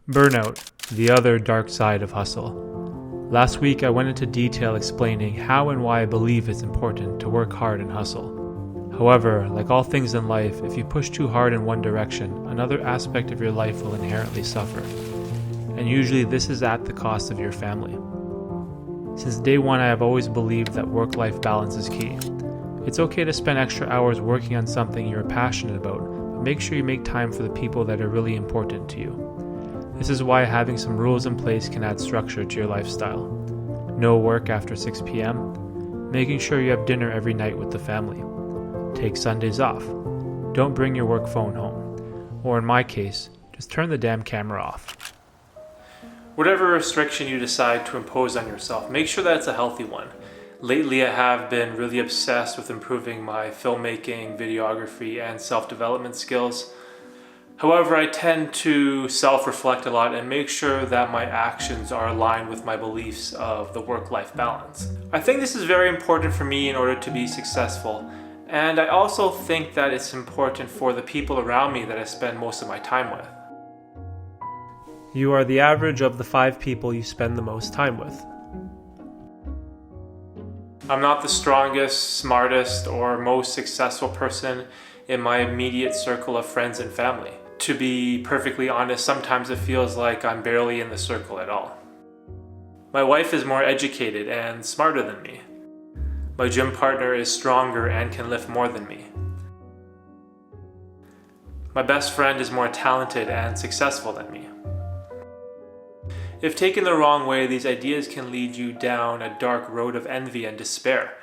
Burnout, the other dark side of hustle. Last week I went into detail explaining how and why I believe it's important to work hard and hustle. However, like all things in life, if you push too hard in one direction, another aspect of your life will inherently suffer. And usually this is at the cost of your family. Since day one I have always believed that work-life balance is key. It's okay to spend extra hours working on something you're passionate about, but make sure you make time for the people that are really important to you. This is why having some rules in place can add structure to your lifestyle. No work after 6 p.m. Making sure you have dinner every night with the family. Take Sundays off. Don't bring your work phone home. Or in my case, just turn the damn camera off. Whatever restriction you decide to impose on yourself, make sure that it's a healthy one. Lately I have been really obsessed with improving my filmmaking, videography, and self-development skills. However, I tend to self-reflect a lot and make sure that my actions are aligned with my beliefs of the work-life balance. I think this is very important for me in order to be successful, and I also think that it's important for the people around me that I spend most of my time with. You are the average of the 5 people you spend the most time with. I'm not the strongest, smartest, or most successful person in my immediate circle of friends and family. To be perfectly honest, sometimes it feels like I'm barely in the circle at all. My wife is more educated and smarter than me. My gym partner is stronger and can lift more than me. My best friend is more talented and successful than me. If taken the wrong way, these ideas can lead you down a dark road of envy and despair.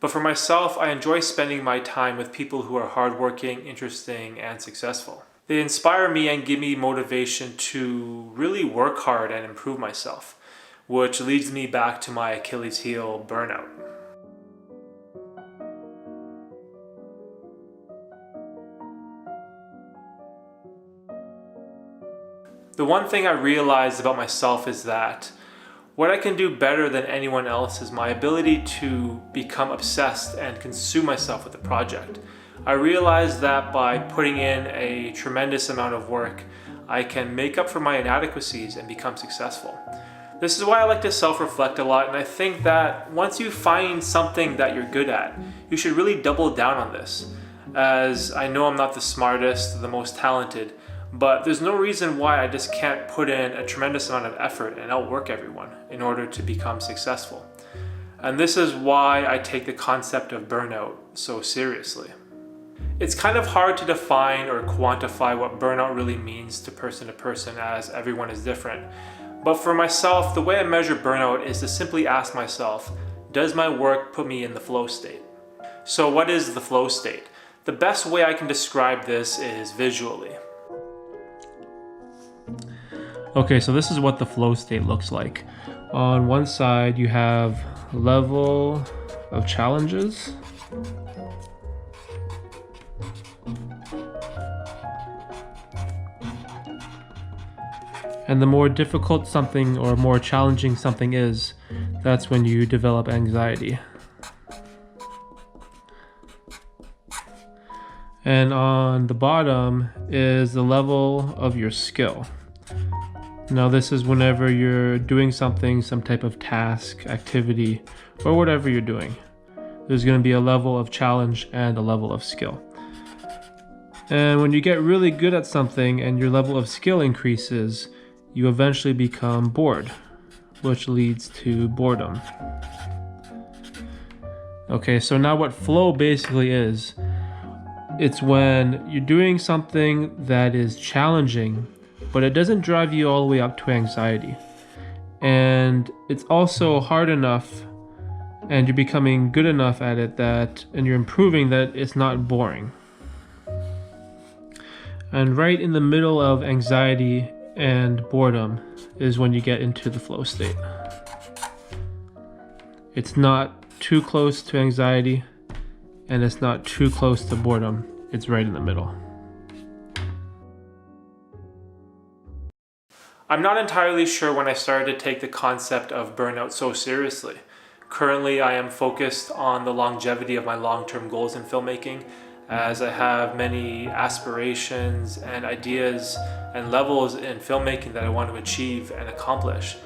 But for myself, I enjoy spending my time with people who are hardworking, interesting, and successful. They inspire me and give me motivation to really work hard and improve myself, which leads me back to my Achilles heel, burnout. The one thing I realized about myself is that what I can do better than anyone else is my ability to become obsessed and consume myself with a project. I realized that by putting in a tremendous amount of work, I can make up for my inadequacies and become successful. This is why I like to self-reflect a lot, and I think that once you find something that you're good at, you should really double down on this. As I know I'm not the smartest, the most talented, but there's no reason why I just can't put in a tremendous amount of effort and outwork everyone in order to become successful. And this is why I take the concept of burnout so seriously. It's kind of hard to define or quantify what burnout really means to person, as everyone is different. But for myself, the way I measure burnout is to simply ask myself, does my work put me in the flow state? So what is the flow state? The best way I can describe this is visually. Okay, so this is what the flow state looks like. On one side, you have level of challenges. And the more difficult something or more challenging something is, that's when you develop anxiety. And on the bottom is the level of your skill. Now this is whenever you're doing something, some type of task, activity, or whatever you're doing. There's going to be a level of challenge and a level of skill. And when you get really good at something and your level of skill increases, you eventually become bored, which leads to boredom. Okay, so now what flow basically is, it's when you're doing something that is challenging, but it doesn't drive you all the way up to anxiety. And it's also hard enough, and you're becoming good enough at it and you're improving that it's not boring. And right in the middle of anxiety and boredom is when you get into the flow state. It's not too close to anxiety, and it's not too close to boredom. It's right in the middle. I'm not entirely sure when I started to take the concept of burnout so seriously. Currently, I am focused on the longevity of my long-term goals in filmmaking, as I have many aspirations and ideas and levels in filmmaking that I want to achieve and accomplish.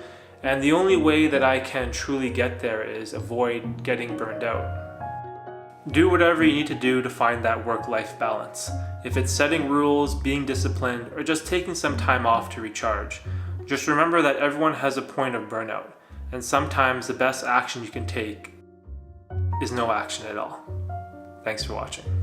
And the only way that I can truly get there is avoid getting burned out. Do whatever you need to do to find that work-life balance. If it's setting rules, being disciplined, or just taking some time off to recharge, just remember that everyone has a point of burnout, and sometimes the best action you can take is no action at all. Thanks for watching.